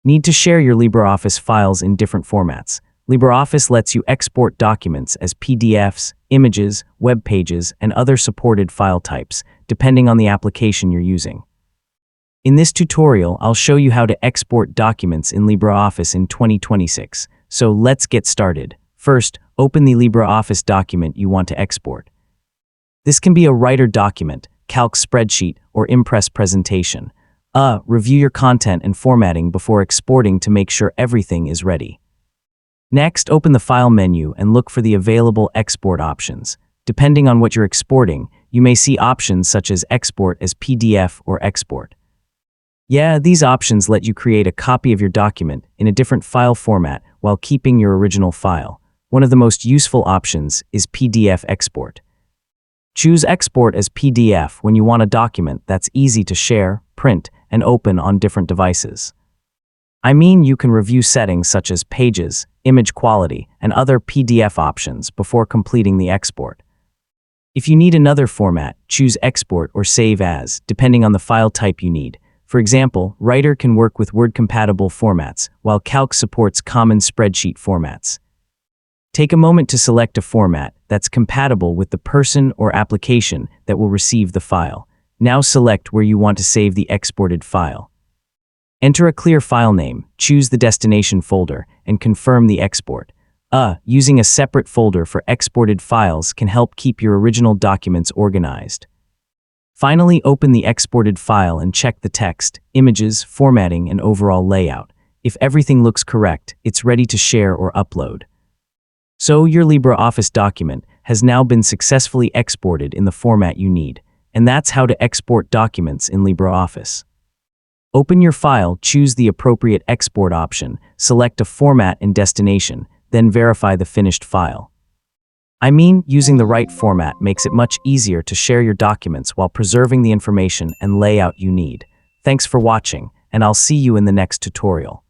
Need to share your LibreOffice files in different formats. LibreOffice lets you export documents as PDFs, images, web pages, and other supported file types, depending on the application you're using. In this tutorial, I'll show you how to export documents in LibreOffice in 2026. So let's get started. First, open the LibreOffice document you want to export. This can be a writer document, calc spreadsheet, or Impress presentation. Review your content and formatting before exporting to make sure everything is ready. Next, open the File menu and look for the available export options. Depending on what you're exporting, you may see options such as Export as PDF or Export. These options let you create a copy of your document in a different file format while keeping your original file. One of the most useful options is PDF Export. Choose Export as PDF when you want a document that's easy to share, print, and open on different devices. You can review settings such as pages, image quality, and other PDF options before completing the export. If you need another format, choose Export or Save As, depending on the file type you need. For example, Writer can work with Word-compatible formats, while Calc supports common spreadsheet formats. Take a moment to select a format that's compatible with the person or application that will receive the file. Now select where you want to save the exported file. Enter a clear file name, choose the destination folder, and confirm the export. Using a separate folder for exported files can help keep your original documents organized. Finally, open the exported file and check the text, images, formatting, and overall layout. If everything looks correct, it's ready to share or upload. So your LibreOffice document has now been successfully exported in the format you need. And that's how to export documents in LibreOffice. Open your file, choose the appropriate export option, select a format and destination, then verify the finished file. Using the right format makes it much easier to share your documents while preserving the information and layout you need. Thanks for watching, and I'll see you in the next tutorial.